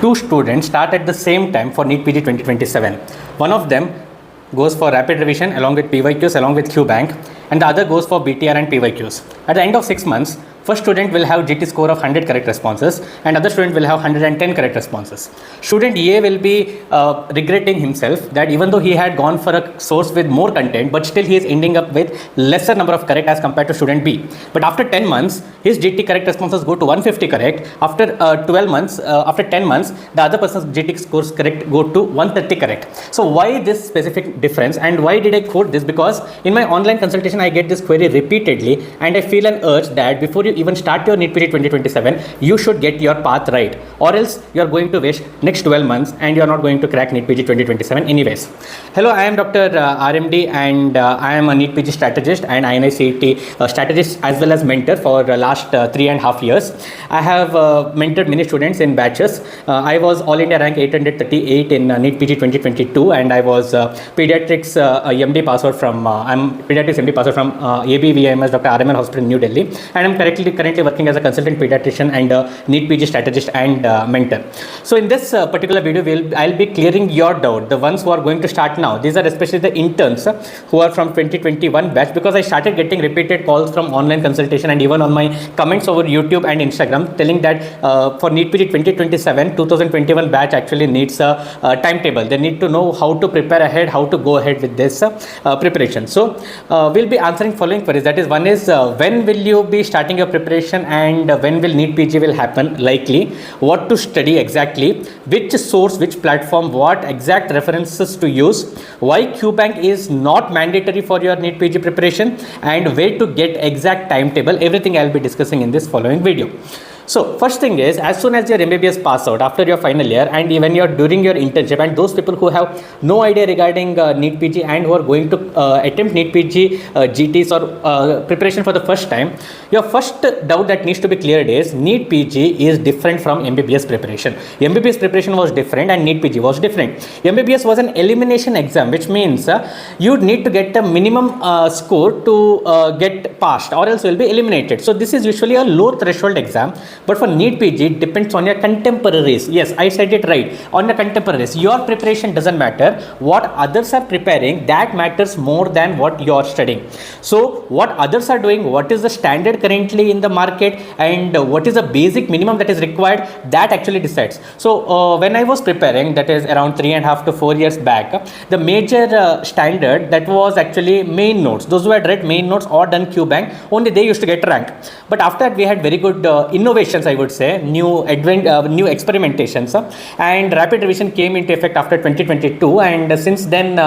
two students start at the same time for NEET PG 2027. One of them goes for rapid revision along with PYQs along with QBank, and the other goes for BTR and PYQs. At the end of 6 months, first student will have GT score of 100 correct responses and other student will have 110 correct responses. Student A will be regretting himself that even though he had gone for a source with more content, but still he is ending up with lesser number of correct as compared to student B. But after 10 months, his GT correct responses go to 150 correct. After 12 months, after 10 months, the other person's GT scores correct go to 130 correct. So why this specific difference, and why did I quote this? Because in my online consultation, I get this query repeatedly, and I feel an urge that before you even start your NEET PG 2027, you should get your path right, or else you are going to waste next 12 months and you are not going to crack NEET PG 2027 anyways. Hello, I am Dr. RMD, and I am a NEET PG strategist and inicet strategist as well as mentor for the last 3.5 years. I have mentored many students in batches. I was All India rank 838 in NEET PG 2022, and I was pediatrics MD pass out from I'm pediatrics MD pass out from ABVMS Dr. RML Hospital in New Delhi, and I'm currently working as a consultant pediatrician and NEET PG strategist and mentor. So in this particular video, I'll be clearing your doubt, the ones who are going to start now. These are especially the interns who are from 2021 batch, because I started getting repeated calls from online consultation and even on my comments over YouTube and Instagram telling that for NEET PG 2027, 2021 batch actually needs a timetable. They need to know how to prepare ahead, how to go ahead with this preparation. So we'll be answering following queries. That is, one is when will you be starting your preparation, and when will NEET PG will happen likely, what to study exactly, which source, which platform, what exact references to use, why QBank is not mandatory for your NEET PG preparation, and where to get exact timetable. Everything I'll be discussing in this following video. So first thing is, as soon as your MBBS pass out after your final year, and when you're during your internship, and those people who have no idea regarding NEET PG and who are going to attempt NEET PG GTs or preparation for the first time, your first doubt that needs to be cleared is NEET PG is different from MBBS preparation. MBBS preparation was different and NEET PG was different. MBBS was an elimination exam, which means you need to get a minimum score to get passed, or else you will be eliminated. So this is usually a low threshold exam. But for NEET PG, it depends on your contemporaries. Yes, I said it right. On your contemporaries, your preparation doesn't matter. What others are preparing, that matters more than what you're studying. So what others are doing, what is the standard currently in the market, and what is the basic minimum that is required, that actually decides. So when I was preparing, that is around 3.5 to 4 years back, the major standard that was actually main notes. Those who had read main notes or done QBank, only they used to get rank. But after that, we had very good innovation, I would say, new experimentations, and rapid revision came into effect after 2022, and since then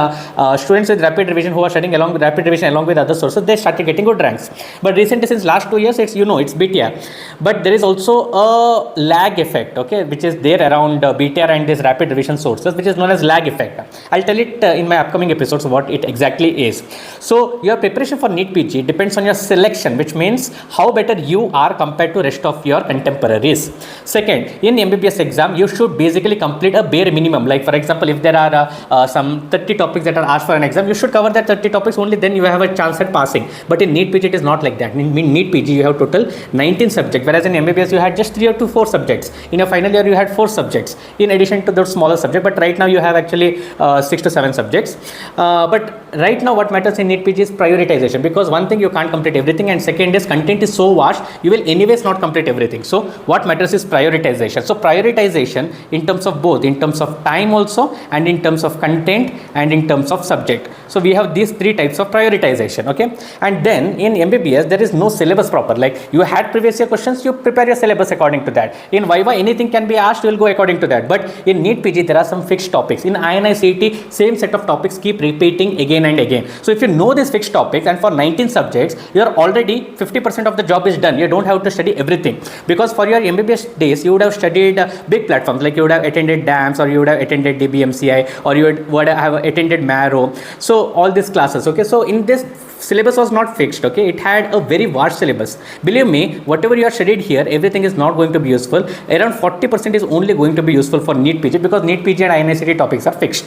students with rapid revision who are studying along with rapid revision along with other sources, they started getting good ranks. But recently, since last 2 years, it's it's BTR, but there is also a lag effect, okay, which is there around BTR and this rapid revision sources, which is known as lag effect. I'll tell it in my upcoming episodes what it exactly is. So your preparation for NEET PG depends on your selection, which means how better you are compared to rest of your contemporaries. Second, in MBBS exam, you should basically complete a bare minimum. Like for example, if there are some 30 topics that are asked for an exam, you should cover that 30 topics only, then you have a chance at passing. But in NEET PG, it is not like that. In NEET PG, you have total 19 subjects, whereas in MBBS, you had just 3 or 4 subjects. In your final year, you had 4 subjects in addition to those smaller subjects. But right now, you have actually 6 to 7 subjects. But right now, what matters in NEET PG is prioritization, because one thing, you can't complete everything, and second is content is so vast, you will anyways not complete everything. So what matters is prioritization. So prioritization in terms of both, in terms of time also, and in terms of content, and in terms of subject. So we have these 3 types of prioritization, okay. And then in MBBS, there is no syllabus proper. Like you had previous year questions, you prepare your syllabus according to that. In Viva, anything can be asked, you will go according to that. But in NEET PG, there are some fixed topics. In inicet, same set of topics keep repeating again and again. So if you know these fixed topics, and for 19 subjects, you are already 50% of the job is done. You don't have to study everything, because for your MBBS days, you would have studied big platforms, like you would have attended DAMS, or you would have attended DBMCI, or you would have attended Marrow. So all these classes, okay. So in this, syllabus was not fixed, okay. It had a very vast syllabus. Believe me, whatever you are studied here, everything is not going to be useful. Around 40% is only going to be useful for NEET PG, because NEET PG and inicet topics are fixed.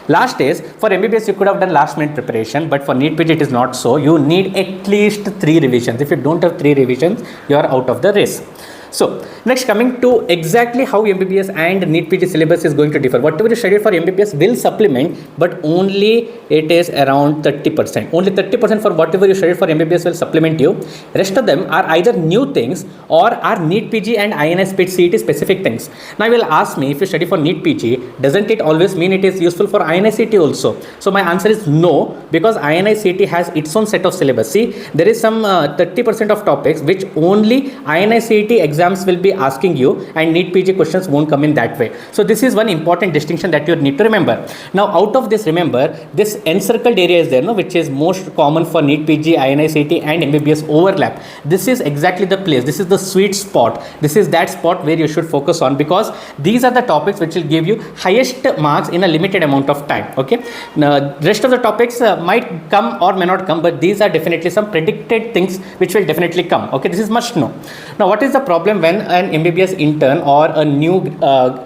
Last is, for MBBS, you could have done last minute preparation, but for NEET PG, it is not so. You need at least 3 revisions. If you don't have 3 revisions, you are out of the race. So next, coming to exactly how MBBS and NEET PG syllabus is going to differ. Whatever you studied for MBBS will supplement, but only it is around 30%. Only 30% for whatever you studied for MBBS will supplement you. Rest of them are either new things or are NEET PG and INICET specific things. Now you will ask me, if you study for NEET PG, doesn't it always mean it is useful for INICET also? So my answer is no, because INICET has its own set of syllabus. See, there is some 30% of topics which only INICET exams will be asking you, and NEET PG questions won't come in that way. So this is one important distinction that you need to remember. Now out of this, remember this encircled area is there, no, which is most common for NEET PG, INICET and MBBS overlap. This is exactly the place. This is the sweet spot. This is that spot where you should focus on, because these are the topics which will give you highest marks in a limited amount of time. Okay. Now rest of the topics might come or may not come, but these are definitely some predicted things which will definitely come. Okay. This is must know. Now what is the problem when an MBBS intern or a new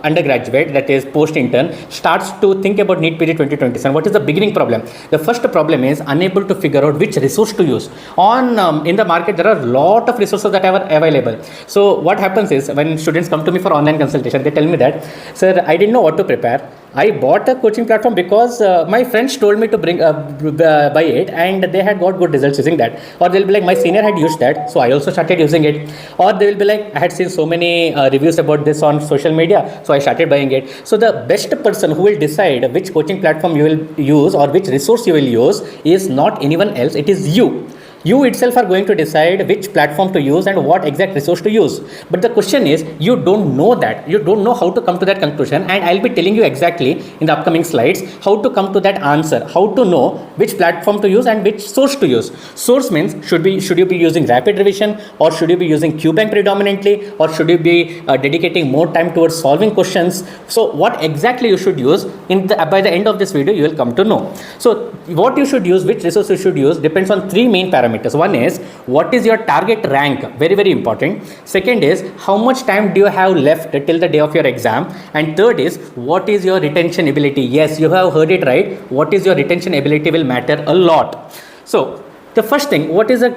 undergraduate, that is post intern, starts to think about NEET PG 2027? What is the beginning problem? The first problem is unable to figure out which resource to use. In the market there are a lot of resources that are available. So what happens is, when students come to me for online consultation, they tell me that, sir, I didn't know what to prepare. I bought a coaching platform because my friends told me to buy it, and they had got good results using that. Or they'll be like, my senior had used that, so I also started using it. Or they will be like, I had seen so many reviews about this on social media, so I started buying it. So the best person who will decide which coaching platform you will use or which resource you will use is not anyone else, it is you. You itself are going to decide which platform to use and what exact resource to use. But the question is, you don't know that. You don't know how to come to that conclusion, and I'll be telling you exactly in the upcoming slides how to come to that answer, how to know which platform to use and which source to use. Source means, should you be using rapid revision, or should you be using QBank predominantly, or should you be dedicating more time towards solving questions? So what exactly you should use, by the end of this video you will come to know. So what you should use, which resource you should use, depends on three main parameters. One is, what is your target rank? Very, very important. Second is, how much time do you have left till the day of your exam? And third is, what is your retention ability? Yes, you have heard it right. What is your retention ability will matter a lot. So the first thing, what is a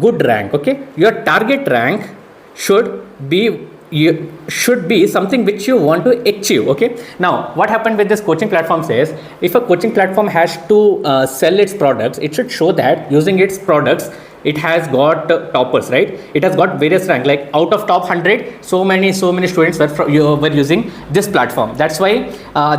good rank? Okay, your target rank should be something which you want to achieve. Okay, now what happened with this coaching platform says, if a coaching platform has to sell its products, it should show that using its products it has got toppers, right? It has got various rank, like out of top 100, so many students were using this platform. That's why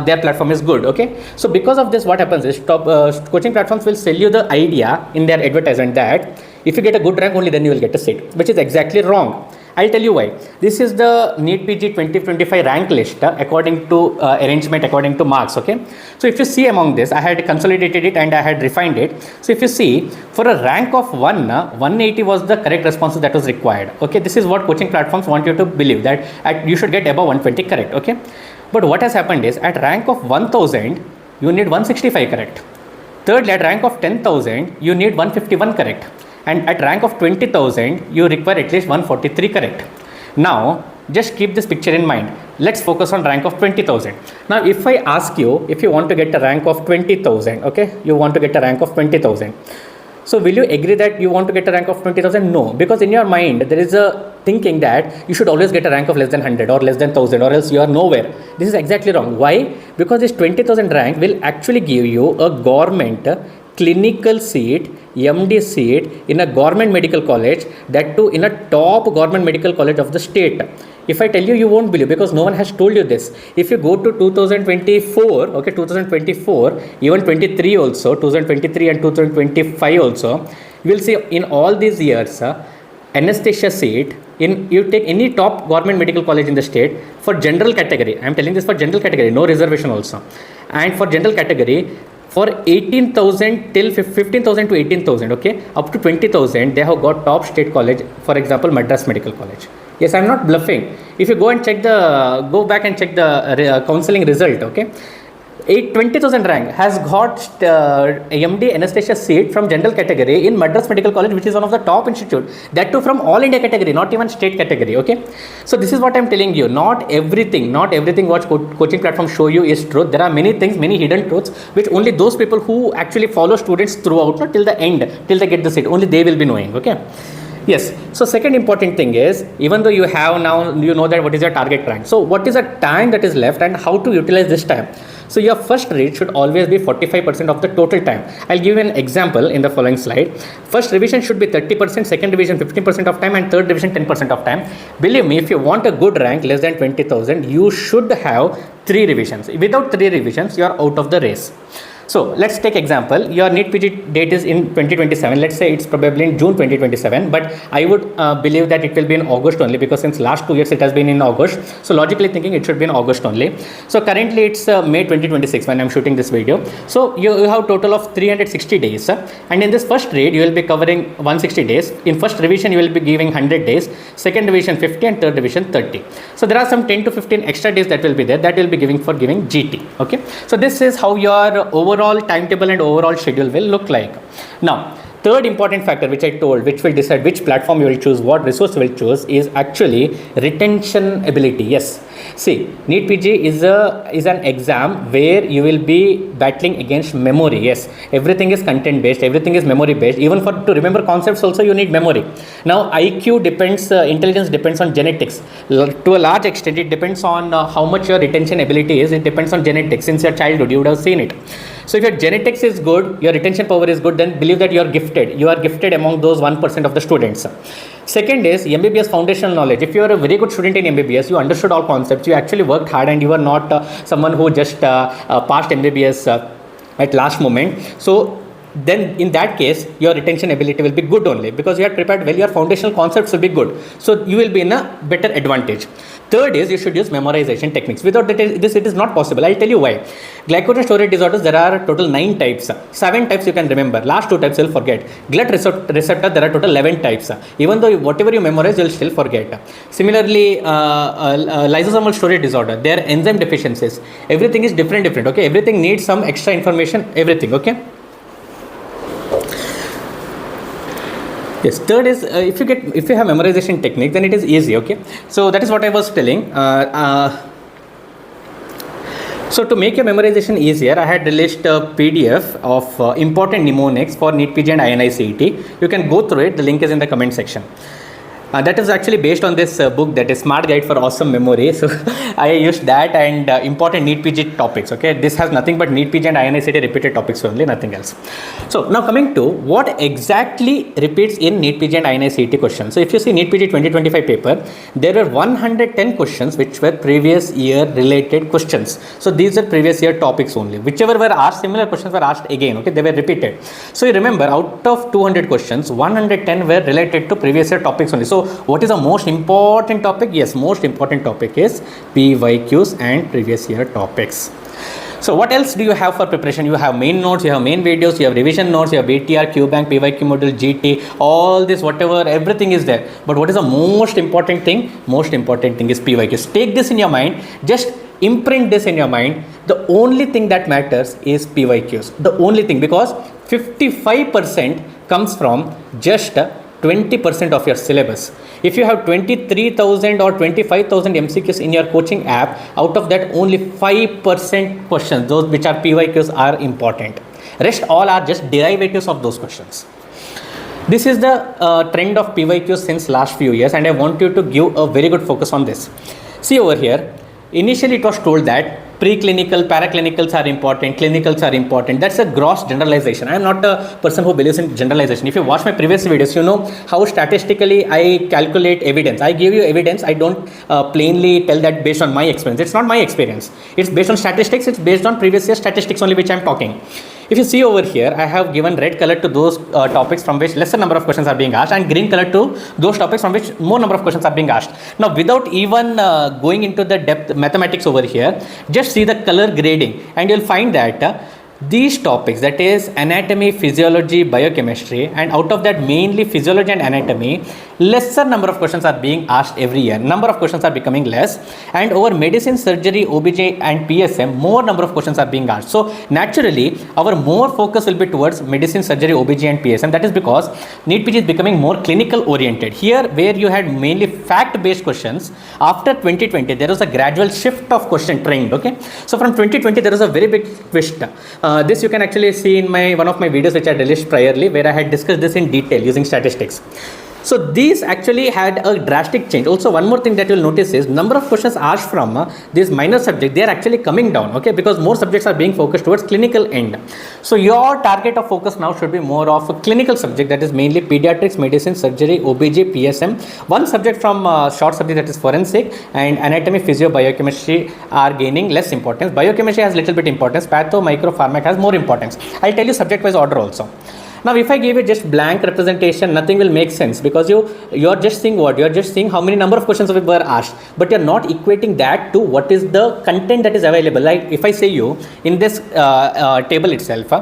their platform is good. Okay, so because of this, what happens is, coaching platforms will sell you the idea in their advertisement that if you get a good rank, only then you will get a seat, which is exactly wrong. I'll tell you why. This is the NEET PG 2025 rank list according to arrangement, according to marks. Okay, so if you see among this, I had consolidated it and I had refined it. So if you see, for a rank of 180 was the correct responses that was required. Okay, this is what coaching platforms want you to believe, that you should get above 120 correct. Okay, but what has happened is, at rank of 1000 you need 165 correct. Thirdly, at rank of 10,000 you need 151 correct. And at rank of 20,000 you require at least 143 correct. Now just keep this picture in mind. Let's focus on rank of 20,000. Now if I ask you, if you want to get a rank of 20,000, okay, you want to get a rank of 20,000, so will you agree that you want to get a rank of 20,000? No, because in your mind there is a thinking that you should always get a rank of less than 100 or less than 1000, or else you are nowhere. This is exactly wrong. Why? Because this 20,000 rank will actually give you a government clinical seat, MD seat in a government medical college, that too in a top government medical college of the state. If I tell you, you won't believe, because no one has told you this. If you go to 2024, okay, 2024, even 23 also, 2023 and 2025 also, you will see in all these years, anesthesia seat, you take any top government medical college in the state, for general category, I am telling this for general category, no reservation also, and for general category, for 18,000 till 15,000 to 18,000, okay, up to 20,000, they have got top state college, for example, Madras Medical College. Yes, I am not bluffing. If you go back and check the counseling result, okay, 20,000 rank has got MD anesthesia seat from general category in Madras Medical College, which is one of the top institute, that too from all India category, not even state category. Okay, so this is what I am telling you. Not everything what coaching platforms show you is truth. There are many things, many hidden truths, which only those people who actually follow students throughout, not till the end, till they get the seat, only they will be knowing. Okay, Yes. So second important thing is, even though you have now, you know that what is your target rank. So what is the time that is left and how to utilize this time? So your first read should always be 45% of the total time. I'll give you an example in the following slide. First revision should be 30%, second revision 15% of time, and third revision 10% of time. Believe me, if you want a good rank less than 20,000, you should have 3 revisions. Without 3 revisions, you are out of the race. So let's take example. Your NEET PG date is in 2027. Let's say it's probably in June 2027, but I would believe that it will be in August only, because since last 2 years it has been in August. So logically thinking it should be in August only. So currently it's May 2026 when I'm shooting this video. So you have total of 360 days, and in this first read you will be covering 160 days. In first revision you will be giving 100 days, second revision 50, and third revision 30. So there are some 10 to 15 extra days that will be there, that will be giving for giving GT. Okay, so this is how your overall timetable and overall schedule will look like. Now third important factor which I told, which will decide which platform you will choose, what resource you will choose, is actually retention ability. Yes, see, NEET PG is an exam where you will be battling against memory. Yes, everything is content based, everything is memory based. Even for to remember concepts also you need memory. Now IQ depends, intelligence depends on genetics. To a large extent it depends on how much your retention ability is. It depends on genetics. Since your childhood you would have seen it. So if your genetics is good, your retention power is good, then believe that you are gifted. You are gifted among those 1% of the students. Second is MBBS foundational knowledge. If you are a very good student in MBBS, you understood all concepts, you actually worked hard, and you are not someone who just passed MBBS at last moment. So then in that case your retention ability will be good only, because you are prepared well, your foundational concepts will be good. So you will be in a better advantage. Third is you should use memorization techniques. Without this it is not possible. I'll tell you why. Glycogen storage disorders, there are total 9 types. 7 types you can remember. Last 2 types you'll forget. Glut receptor, there are total 11 types. Even though whatever you memorize, you'll still forget. Similarly, lysosomal storage disorder, there are enzyme deficiencies. Everything is different. Okay, everything needs some extra information. Everything. Okay. Yes, third is if you have memorization technique, then it is easy. Okay, so that is what I was telling. So to make your memorization easier, I had released a PDF of important mnemonics for NEET PG and inicet. You can go through it. The link is in the comment section. That is actually based on this book, that is Smart Guide for Awesome Memory. So I used that and important NEET PG topics. Okay, this has nothing but NEET PG and inicet repeated topics only, nothing else. So now coming to what exactly repeats in NEET PG and inicet questions. So if you see NEET PG 2025 paper, there were 110 questions which were previous year related questions. So these are previous year topics only. Whichever were asked, similar questions were asked again. Okay, they were repeated. So you remember, out of 200 questions, 110 were related to previous year topics only. So what is the most important topic? Yes, most important topic is PYQs and previous year topics. So what else do you have for preparation? You have main notes, you have main videos, you have revision notes, you have BTR, QBank, PYQ module, GT, all this, whatever, everything is there. But what is the most important thing? Most important thing is PYQs. Take this in your mind, just imprint this in your mind. The only thing that matters is PYQs. The only thing, because 55% comes from just 20% of your syllabus. If you have 23,000 or 25,000 MCQs in your coaching app, out of that only 5% questions, those which are PYQs, are important. Rest all are just derivatives of those questions. This is the trend of PYQs since last few years, and I want you to give a very good focus on this. See over here, initially it was told that preclinical, paraclinicals are important, clinicals are important. That's a gross generalization. I am not a person who believes in generalization. If you watch my previous videos, you know how statistically I calculate evidence. I give you evidence. I don't plainly tell that based on my experience. It's not my experience. It's based on statistics. It's based on previous year statistics only, which I am talking. If you see over here, I have given red color to those topics from which lesser number of questions are being asked, and green color to those topics from which more number of questions are being asked. Now, without even going into the depth mathematics over here, just see the color grading and you'll find that these topics, that is anatomy, physiology, biochemistry, and out of that mainly physiology and anatomy, lesser number of questions are being asked every year. Number of questions are becoming less, and over medicine, surgery, OBJ and PSM, more number of questions are being asked. So naturally our more focus will be towards medicine, surgery, OBJ and PSM. That is because NEET PG is becoming more clinical oriented. Here where you had mainly fact based questions, after 2020 there was a gradual shift of question trend. Okay, so from 2020 there was a very big twist. This you can actually see in one of my videos which I released priorly, where I had discussed this in detail using statistics. So these actually had a drastic change. Also, one more thing that you'll notice is number of questions asked from this minor subject, they are actually coming down, okay, because more subjects are being focused towards clinical end. So your target of focus now should be more of a clinical subject, that is mainly pediatrics, medicine, surgery, OBG, PSM. One subject from short subject, that is forensic, and anatomy, physio, biochemistry are gaining less importance. Biochemistry has little bit importance. Patho, micro, pharmac has more importance. I'll tell you subject wise order also. Now, if I give you just blank representation, nothing will make sense, because you're just seeing what? You're just seeing how many number of questions were asked, but you're not equating that to what is the content that is available. Like if I say you in this table itself,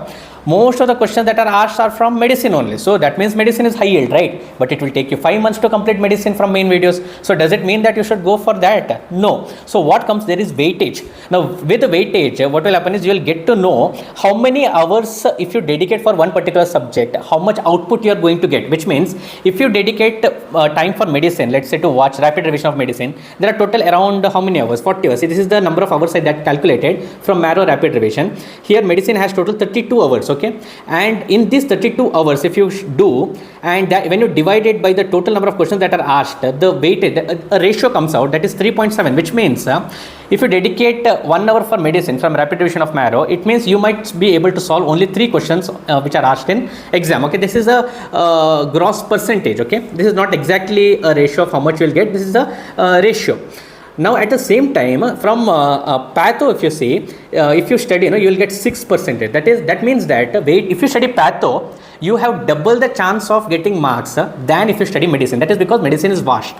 most of the questions that are asked are from medicine only. So that means medicine is high yield, right? But it will take you 5 months to complete medicine from main videos. So does it mean that you should go for that? No. So what comes there is weightage. Now with the weightage, what will happen is you will get to know how many hours if you dedicate for one particular subject, how much output you are going to get. Which means if you dedicate time for medicine, let's say to watch rapid revision of medicine, there are total around how many hours? 40 hours. So this is the number of hours that calculated from marrow rapid revision. Here medicine has total 32 hours. Okay, and in this 32 hours, if you do, and that when you divide it by the total number of questions that are asked, the weighted a ratio comes out, that is 3.7, which means if you dedicate 1 hour for medicine from rapid revision of marrow, it means you might be able to solve only 3 questions which are asked in exam. Okay, this is a gross percentage. Okay, this is not exactly a ratio of how much you will get. This is a ratio. Now at the same time, from patho, if you see, if you study, you will get 6%. That means that if you study patho, you have double the chance of getting marks than if you study medicine. That is because medicine is vast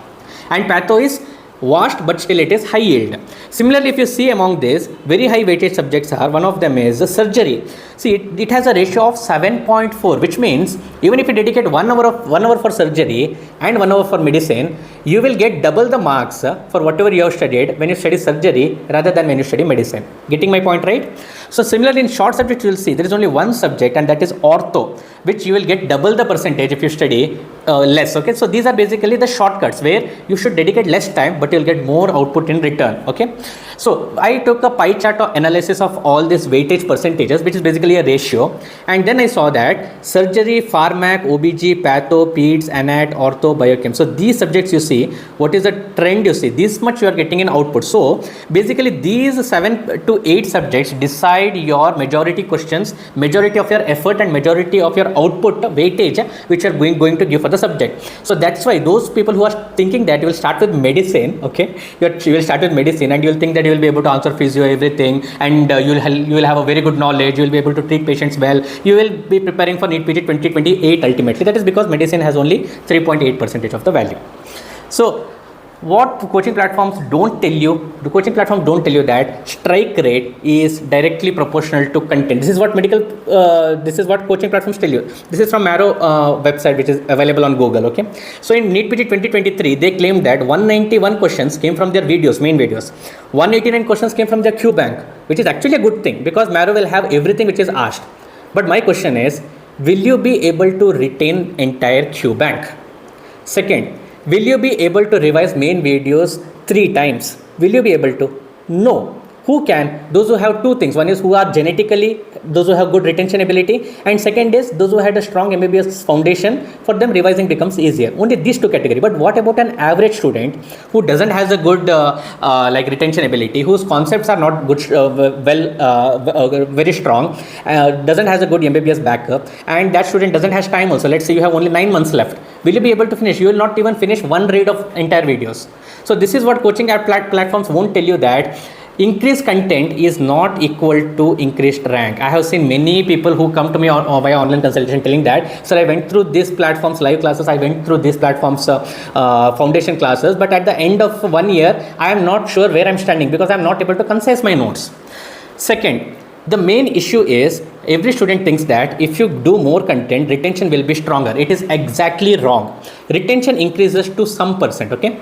and patho is vast, but still it is high yield. Similarly, if you see among these, very high weightage subjects are, one of them is surgery. See, it has a ratio of 7.4, which means even if you dedicate 1 hour for surgery and 1 hour for medicine, you will get double the marks for whatever you have studied when you study surgery rather than when you study medicine. Getting my point, right? So similarly, in short subjects, you will see there is only one subject, and that is ortho, which you will get double the percentage if you study less. Okay, so these are basically the shortcuts where you should dedicate less time, but you'll get more output in return. Okay, so I took a pie chart of analysis of all these weightage percentages, which is basically a ratio, and then I saw that surgery, pharmac, OBG, patho, peds, anat, ortho, biochem. So these subjects you see, what is the trend you see? This much you are getting in output. So basically these 7 to 8 subjects decide your majority questions, majority of your effort, and majority of your output weightage which you are going to give for the subject. So that's why those people who are thinking that you will start with medicine, okay, you will start with medicine and you will think that you will be able to answer physio, everything, and you will have a very good knowledge, you will be able to treat patients well, you will be preparing for NEET PG 2028 ultimately. That is because medicine has only 3.8% of the value. So what coaching platforms don't tell you, the coaching platforms don't tell you that strike rate is directly proportional to content. This is what this is what coaching platforms tell you. This is from Marrow website, which is available on Google. Okay, so in NEET PG 2023, they claimed that 191 questions came from their videos, main videos. 189 questions came from their Q bank, which is actually a good thing because Marrow will have everything which is asked. But my question is, will you be able to retain entire Q bank? Second, will you be able to revise main videos 3 times? Will you be able to? No. Who can? Those who have 2 things. One is who are genetically, those who have good retention ability, and second is those who had a strong MBBS foundation. For them, revising becomes easier. Only these 2 categories. But what about an average student who doesn't has a good retention ability, whose concepts are not good, very strong, doesn't has a good MBBS backup, and that student doesn't has time also. Let's say you have only 9 months left. Will you be able to finish? You will not even finish 1 read of entire videos. So this is what coaching platforms won't tell you, that increased content is not equal to increased rank. I have seen many people who come to me via online consultation telling that, sir, I went through these platforms live classes, I went through these platforms foundation classes, but at the end of 1 year, I am not sure where I am standing because I am not able to concise my notes. Second, the main issue is every student thinks that if you do more content, retention will be stronger. It is exactly wrong. Retention increases to some percent, okay?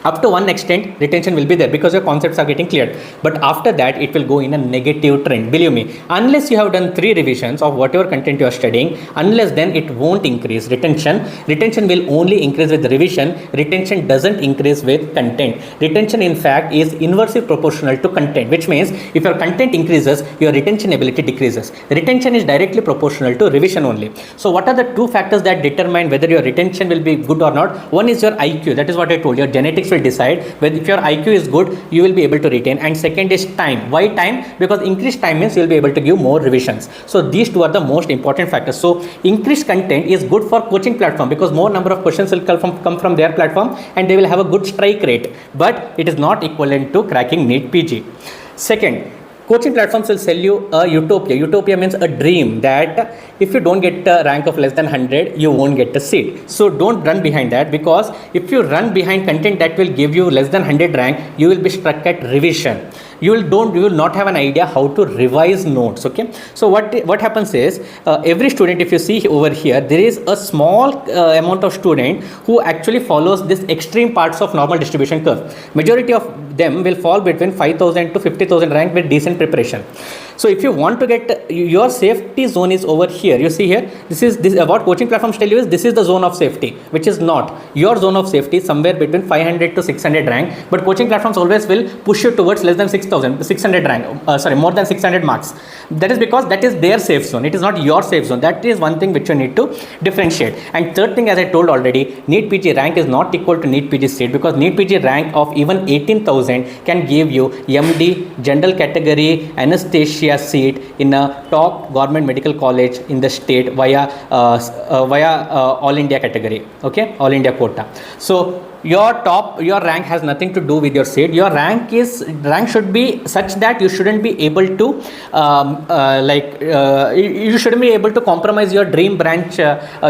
Up to one extent, retention will be there because your concepts are getting cleared. But after that, it will go in a negative trend. Believe me, unless you have done 3 revisions of whatever content you are studying, unless then it won't increase retention. Retention will only increase with revision. Retention doesn't increase with content. Retention, in fact, is inversely proportional to content, which means if your content increases, your retention ability decreases. Retention is directly proportional to revision only. So what are the 2 factors that determine whether your retention will be good or not? One is your IQ. That is what I told you. Your genetics will decide whether if your IQ is good, you will be able to retain. And second is time. Why time? Because increased time means you will be able to give more revisions. So these 2 are the most important factors. So increased content is good for coaching platform because more number of questions will come from their platform and they will have a good strike rate. But it is not equivalent to cracking NEET PG. Second, coaching platforms will sell you a utopia. Utopia means a dream that if you don't get a rank of less than 100, you won't get a seat. So don't run behind that, because if you run behind content that will give you less than 100 rank, you will be stuck at revision. You will not have an idea how to revise notes. Okay, so what happens is every student, if you see over here, there is a small amount of student who actually follows this extreme parts of normal distribution curve. Majority of them will fall between 5,000 to 50,000 rank with decent preparation. So if you want to get your safety zone is over here. You see here, this what coaching platforms tell you is this is the zone of safety, which is not. Your zone of safety is somewhere between 500 to 600 rank, but coaching platforms always will push you towards less than 600 rank, more than 600 marks. That is because that is their safe zone. It is not your safe zone. That is one thing which you need to differentiate. And third thing, as I told already, NEET PG rank is not equal to NEET PG seat, because NEET PG rank of even 18,000 can give you MD, general category, anesthesia seat in a top government medical college in the state via all India category. Okay, all India quota. So your rank has nothing to do with your seat. Your rank should be such that you shouldn't be able to you shouldn't be able to compromise your dream branch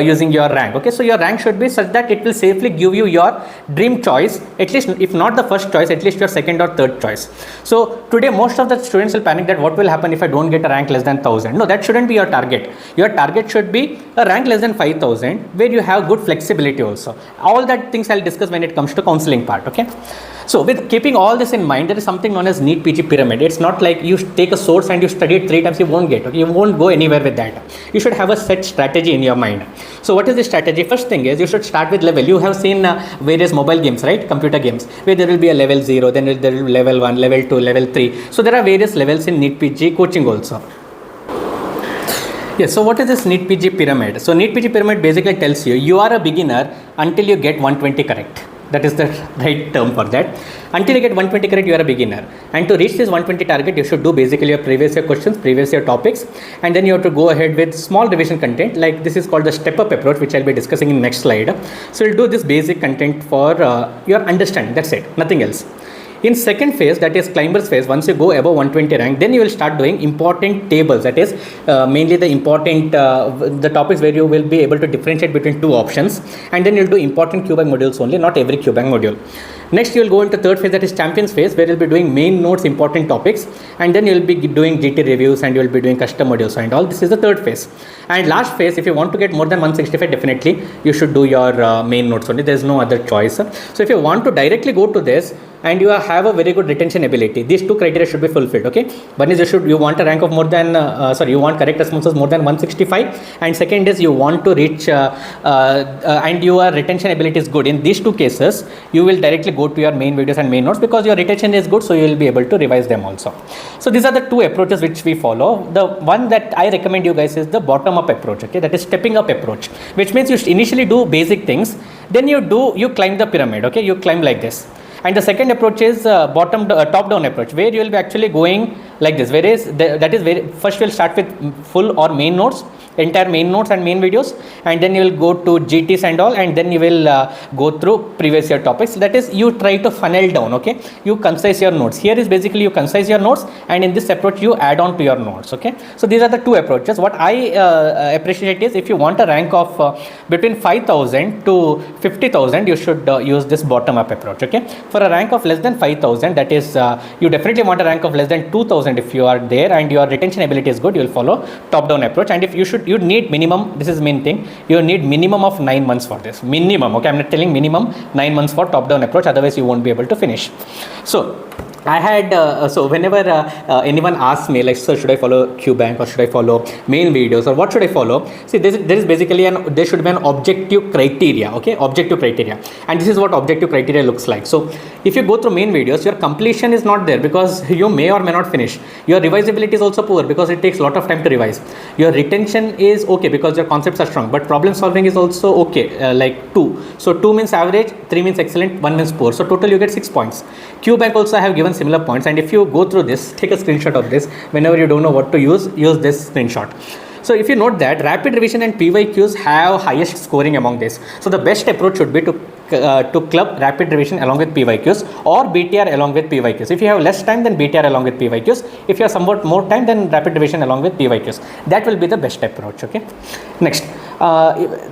using your rank. Okay, so your rank should be such that it will safely give you your dream choice, at least if not the first choice, at least your second or third choice. So today most of the students will panic that what will happen if I don't get a rank less than 1,000. No, that shouldn't be your target. Your target should be a rank less than 5,000 where you have good flexibility also. All that things I'll discuss when it comes to counseling part. Okay, so with keeping all this in mind, there is something known as NEET PG pyramid. It's not like you take a source and you study it 3 times, you won't get. Okay, you won't go anywhere with that. You should have a set strategy in your mind. So what is the strategy? First thing is you should start with level. You have seen various mobile games, right? Computer games, where there will be a level 0, then there will be level 1, level 2, level 3. So there are various levels in NEET PG coaching also. Yes, so what is this NEET PG pyramid? So NEET PG pyramid basically tells you are a beginner until you get 120 correct. That is the right term for that. Until you get 120 correct, you are a beginner. And to reach this 120 target, you should do basically your previous year questions, previous year topics, and then you have to go ahead with small revision content. Like this is called the step-up approach, which I'll be discussing in next slide. So you'll do this basic content for your understanding. That's it, nothing else. In second phase, that is climbers phase, once you go above 120 rank, then you will start doing important tables. That is mainly the important the topics where you will be able to differentiate between 2 options, and then you'll do important QBank modules only, not every QBank module. Next, you will go into third phase, that is champions phase, where you'll be doing main notes, important topics, and then you'll be doing GT reviews and you will be doing custom modules and all. This is the third phase. And last phase, if you want to get more than 165, definitely you should do your main notes only. There is no other choice. So if you want to directly go to this and you have a very good retention ability, these 2 criteria should be fulfilled. Okay, one is you want a rank of more than you want correct responses more than 165, and second is you want to reach and your retention ability is good. In these 2 cases, you will directly go to your main videos and main notes, because your retention is good, so you will be able to revise them also. So these are the 2 approaches which we follow. The one that I recommend you guys is the bottom up approach. Okay, that is stepping up approach, which means you initially do basic things, then you climb the pyramid. Okay, you climb like this. And the second approach is top down approach, where you will be actually going like this. Whereas first we'll start with full or main notes, entire main notes and main videos, and then you will go to GTs and all, and then you will go through previous year topics. That is, you try to funnel down. Okay, you concise your notes. Here is basically you concise your notes, and in this approach you add on to your notes. Okay, so these are the 2 approaches. What I appreciate is, if you want a rank of between 5,000 to 50,000, you should use this bottom up approach. Okay, for a rank of less than 5,000, that is you definitely want a rank of less than 2,000. If you are there and your retention ability is good, you will follow top down approach. And if you should you need minimum, this is main thing, you need minimum of 9 months for this, minimum, okay, I'm not telling minimum 9 months for top down approach, otherwise you won't be able to finish. So I had, so whenever anyone asks me like, sir, should I follow QBank or should I follow main videos or what should I follow? See, there is basically there should be an objective criteria, okay, objective criteria. And this is what objective criteria looks like. So if you go through main videos, your completion is not there because you may or may not finish. Your revisability is also poor because it takes a lot of time to revise. Your retention is okay because your concepts are strong, but problem solving is also okay, like 2. So 2 means average, 3 means excellent, 1 means poor. So total you get 6 points. QBank also I have given similar points, and if you go through this, take a screenshot of this. Whenever you don't know what to use this screenshot. So if you note that rapid revision and PYQs have highest scoring among this. So the best approach should be to club rapid revision along with PYQs or BTR along with PYQs. If you have less time, then BTR along with PYQs. If you have somewhat more time, then rapid revision along with PYQs. That will be the best approach. Okay. Next,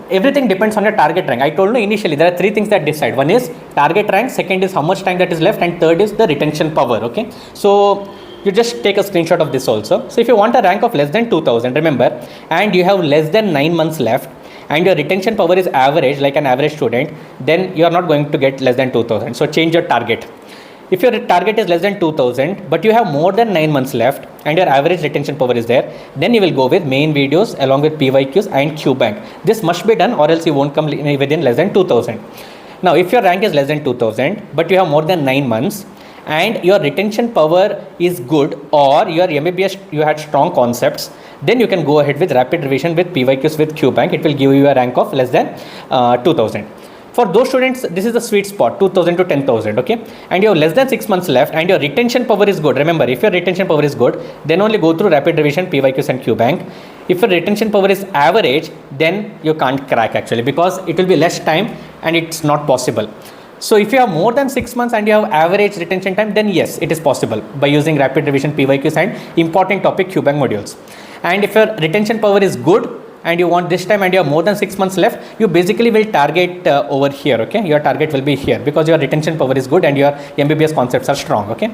everything depends on your target rank. I told you initially there are 3 things that decide. One is target rank, second is how much time that is left, and third is the retention power. Okay. So you just take a screenshot of this also. So if you want a rank of less than 2000, remember, and you have less than 9 months left, and your retention power is average, like an average student, then you are not going to get less than 2000. So change your target. If your target is less than 2000, but you have more than 9 months left, and your average retention power is there, then you will go with main videos along with PYQs and QBank. This must be done, or else you won't come within less than 2000. Now, if your rank is less than 2000, but you have more than 9 months, and your retention power is good, or your MBBS you had strong concepts, then you can go ahead with rapid revision with PYQs with QBank. It will give you a rank of less than 2000. For those students, this is the sweet spot, 2000 to 10,000, okay? And you have less than 6 months left and your retention power is good. Remember, if your retention power is good, then only go through rapid revision, PYQs and QBank. If your retention power is average, then you can't crack actually, because it will be less time and it's not possible. So if you have more than 6 months and you have average retention time, then yes, it is possible by using rapid revision, PYQs and important topic QBank modules. And if your retention power is good and you want this time and you have more than 6 months left, you basically will target over here, okay? Your target will be here because your retention power is good and your MBBS concepts are strong, okay?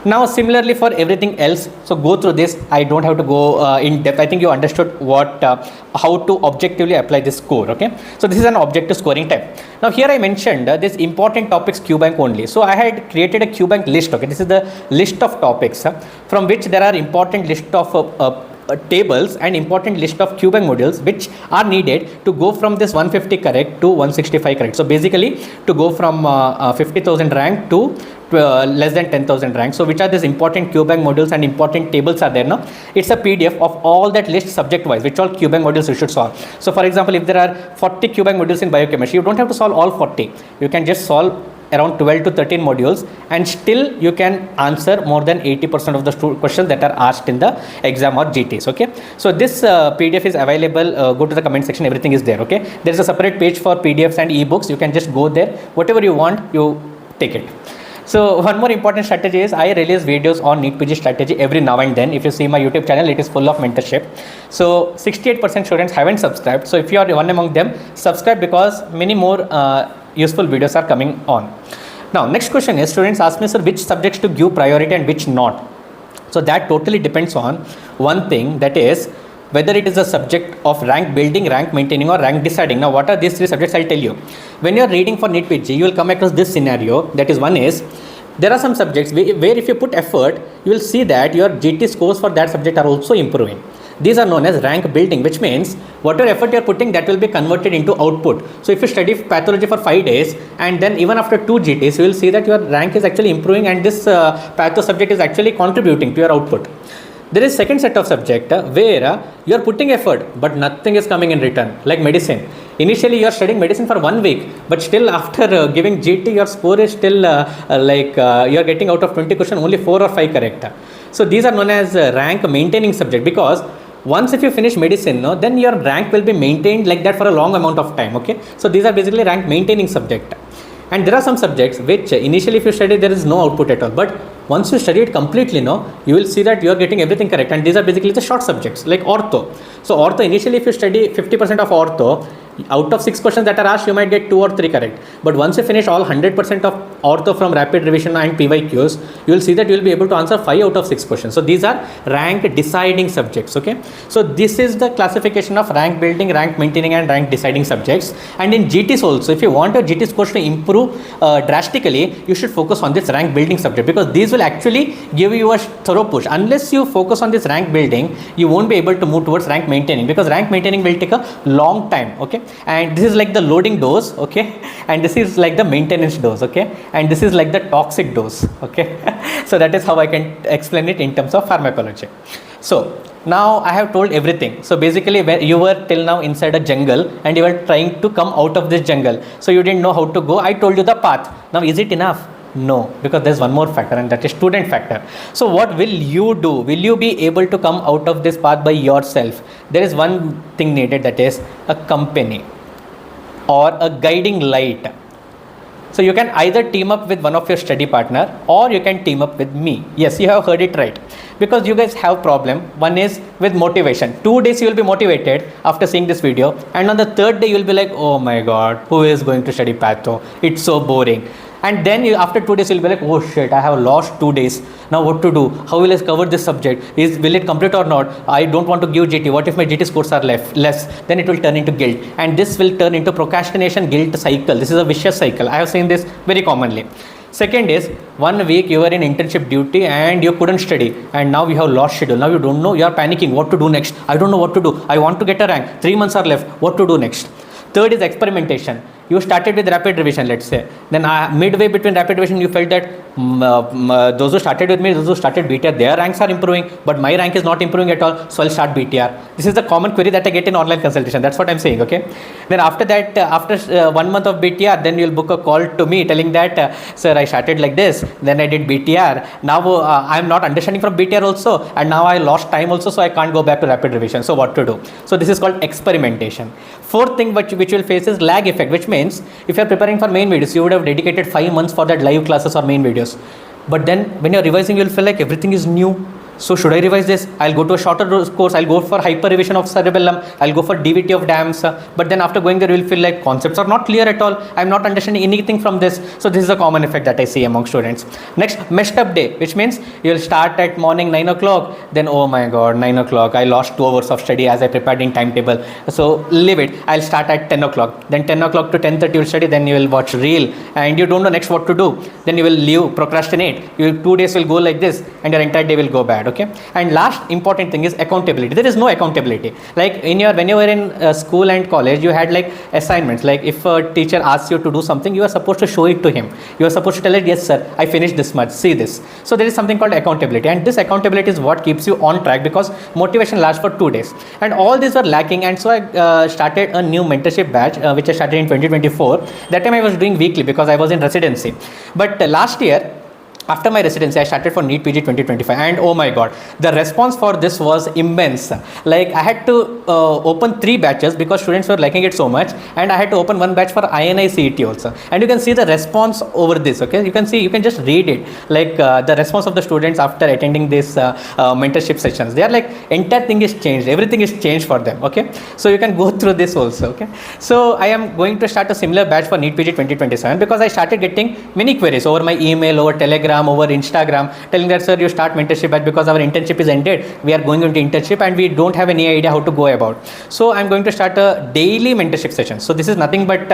Now similarly for everything else, so go through this. I don't have to go in depth. I think you understood what how to objectively apply this score, okay? So this is an objective scoring type. Now here I mentioned this important topics QBank only. So I had created a QBank list, okay? This is the list of topics from which there are important list of tables and important list of QBank modules which are needed to go from this 150 correct to 165 correct. So basically to go from 50,000 rank to less than 10,000 rank. So which are these important QBank modules and important tables are there now? It's a PDF of all that list subject wise, which all QBank modules you should solve. So for example, if there are 40 QBank modules in biochemistry, you don't have to solve all 40. You can just solve around 12 to 13 modules and still you can answer more than 80% of the questions that are asked in the exam or GTs, okay? So this PDF is available, go to the comment section, everything is there, okay? There is a separate page for PDFs and ebooks. You can just go there, whatever you want, you take it. So one more important strategy is I release videos on NEET PG strategy every now and then. If you see my YouTube channel, it is full of mentorship. So 68% students haven't subscribed. So if you are one among them, subscribe because many more useful videos are coming on. Now next question is, students ask me, sir, which subjects to give priority and which not. So that totally depends on one thing, that is whether it is a subject of rank building, rank maintaining or rank deciding. Now what are these 3 subjects? I'll tell you. When you are reading for NEET PG, you will come across this scenario, that is, one is there are some subjects where if you put effort, you will see that your GT scores for that subject are also improving. These are known as rank building, which means whatever effort you are putting, that will be converted into output. So if you study pathology for 5 days and then even after 2 GTs, you will see that your rank is actually improving and this patho subject is actually contributing to your output. There is second set of subject where you are putting effort but nothing is coming in return, like medicine. Initially you are studying medicine for 1 week, but still after giving GT, your score is still you are getting out of 20 questions only 4 or 5 correct. So these are known as rank maintaining subject, because once if you finish medicine, no, then your rank will be maintained like that for a long amount of time, okay? So these are basically rank maintaining subject. And there are some subjects which initially if you study, there is no output at all, but once you study it completely, no, you will see that you are getting everything correct. And these are basically the short subjects like ortho. So ortho, initially if you study 50% of ortho, out of 6 questions that are asked, you might get 2 or 3 correct. But once you finish all 100% of ortho from rapid revision and PYQs, you will see that you will be able to answer 5 out of 6 questions. So these are rank deciding subjects. Okay, so this is the classification of rank building, rank maintaining and rank deciding subjects. And in GTs also, if you want your GT scores to improve drastically, you should focus on this rank building subject, because these will actually give you a thorough push. Unless you focus on this rank building, you won't be able to move towards rank maintaining, because rank maintaining will take a long time. Okay, and this is like the loading dose. Okay, and this is like the maintenance dose. Okay, and this is like the toxic dose. Okay, so that is how I can explain it in terms of pharmacology. So now I have told everything. So basically, where you were till now inside a jungle and you were trying to come out of this jungle, so you didn't know how to go. I told you the path. Now is it enough? No, because there's one more factor, and that is student factor. So what will you do? Will you be able to come out of this path by yourself? There is one thing needed, that is a company or a guiding light. So you can either team up with one of your study partner, or you can team up with me. Yes, you have heard it right, because you guys have problem. One is with motivation. 2 days you will be motivated after seeing this video, and on the third day you will be like, oh my god, who is going to study patho? It's so boring. And then you, after 2 days, you'll be like, oh shit, I have lost 2 days. Now what to do? How will I cover this subject? Will it complete or not? I don't want to give GT. What if my GT scores are less? Then it will turn into guilt. And this will turn into procrastination guilt cycle. This is a vicious cycle. I have seen this very commonly. Second is, 1 week you were in internship duty and you couldn't study, and now you have lost schedule. Now you don't know, you are panicking. What to do next? I don't know what to do. I want to get a rank. 3 months are left. What to do next? Third is experimentation. You started with rapid revision, let's say. Then midway between rapid revision, you felt that those who started with me, those who started BTR, their ranks are improving, but my rank is not improving at all, so I'll start BTR. This is the common query that I get in online consultation. That's what I'm saying, okay? Then after that, after 1 month of BTR, then you'll book a call to me telling that, sir, I started like this, then I did BTR. Now I'm not understanding from BTR also, and now I lost time also, so I can't go back to rapid revision. So what to do? So this is called experimentation. Fourth thing which you'll face is lag effect, which means if you're preparing for main videos, you would have dedicated 5 months for that live classes or main videos. But then when you're revising, you'll feel like everything is new. So should I revise this? I'll go to a shorter course. I'll go for hyper revision of cerebellum. I'll go for DVT of dams. But then after going there, you'll feel like concepts are not clear at all. I'm not understanding anything from this. So this is a common effect that I see among students. Next, messed up day, which means you'll start at morning 9 o'clock. Then, oh my God, 9 o'clock. I lost 2 hours of study as I prepared in timetable. So leave it. I'll start at 10 o'clock. Then 10 o'clock to 10:30 you'll study. Then you will watch reel. And you don't know next what to do. Then you will leave, procrastinate. 2 days will go like this. And your entire day will go bad. Okay, and last important thing is accountability. There is no accountability. Like when you were in school and college, you had like assignments. Like if a teacher asks you to do something, you are supposed to show it to him. You are supposed to tell it, yes sir, I finished this much, see this. So there is something called accountability, and this accountability is what keeps you on track, because motivation lasts for 2 days, and all these were lacking. And so I started a new mentorship batch which I started in 2024. That time I was doing weekly because I was in residency. But last year, after my residency, I started for NEET PG 2025, and oh my God, the response for this was immense. Like I had to open 3 batches because students were liking it so much, and I had to open 1 batch for INICET also. And you can see the response over this. Okay, you can see, you can just read it, like the response of the students after attending this mentorship sessions. They are like, entire thing is changed, everything is changed for them. Okay, so you can go through this also. Okay, so I am going to start a similar batch for NEET PG 2027 because I started getting many queries over my email, over Telegram, over Instagram, telling that, sir, you start mentorship batch because our internship is ended. We are going into internship and we don't have any idea how to go about. So I'm going to start a daily mentorship session. So this is nothing but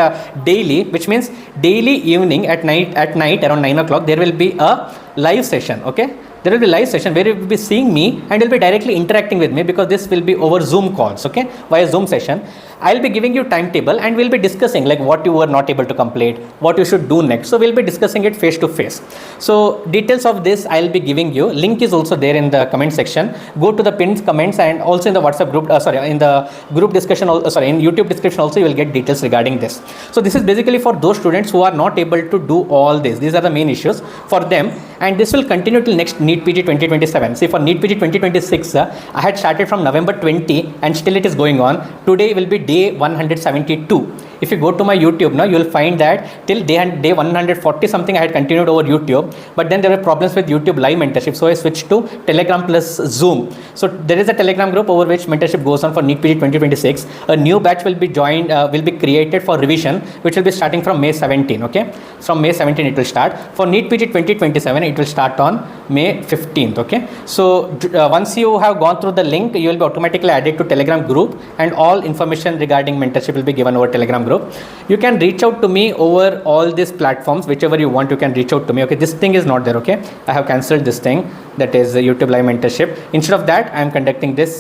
daily, which means daily evening at night around 9 o'clock, there will be a live session. Okay, there will be live session where you will be seeing me and you'll be directly interacting with me, because this will be over Zoom calls. Okay, via Zoom session. I'll be giving you timetable and we'll be discussing like what you were not able to complete, what you should do next. So we'll be discussing it face to face. So details of this I'll be giving you. Link is also there in the comment section. Go to the pinned comments and also in the WhatsApp group, in the group discussion, in YouTube description also you will get details regarding this. So this is basically for those students who are not able to do all this. These are the main issues for them, and this will continue till next NEET PG 2027. See, for NEET PG 2026, I had started from November 20 and still it is going on. Today will be day 172. If you go to my YouTube now, you will find that till day 140 something I had continued over YouTube, but then there were problems with YouTube live mentorship, so I switched to Telegram plus Zoom. So there is a Telegram group over which mentorship goes on for NEET PG 2026. A new batch will be joined, will be created for revision, which will be starting from May 17. Okay, from May 17 it will start. For NEET PG 2027, it will start on May 15th. Okay, so once you have gone through the link, you will be automatically added to Telegram group, and all information regarding mentorship will be given over Telegram group. You can reach out to me over all these platforms, whichever you want. You can reach out to me. Okay, this thing is not there. Okay, I have cancelled this thing, that is YouTube live mentorship. Instead of that, I am conducting this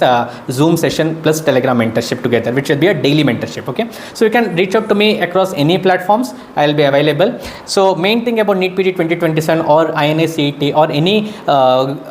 Zoom session plus Telegram mentorship together, which will be a daily mentorship. Okay, so you can reach out to me across any platforms. I will be available. So main thing about NEET PG 2027 or INICET or any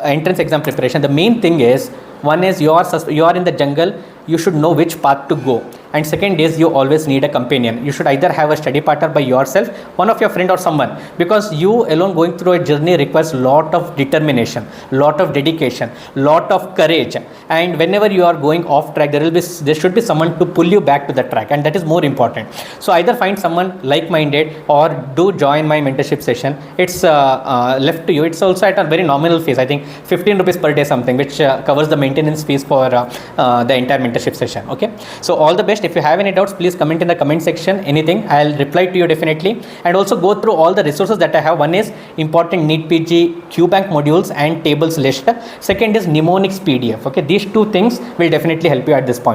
entrance exam preparation, the main thing is, one is you are in the jungle, you should know which path to go. And second is, you always need a companion. You should either have a study partner by yourself, one of your friend or someone, because you alone going through a journey requires lot of determination, lot of dedication, lot of courage. And whenever you are going off track, there should be someone to pull you back to the track, and that is more important. So either find someone like-minded or do join my mentorship session. It's left to you. It's also at a very nominal fees, I think 15 rupees per day something, which covers the maintenance fees for the entire mentorship session. Okay, so all the best. If you have any doubts, please comment in the comment section. Anything, I'll reply to you definitely. And also go through all the resources that I have. One is important NEET PG QBank modules and tables list. Second is MNEMONICS PDF. Okay, these two things will definitely help you at this point.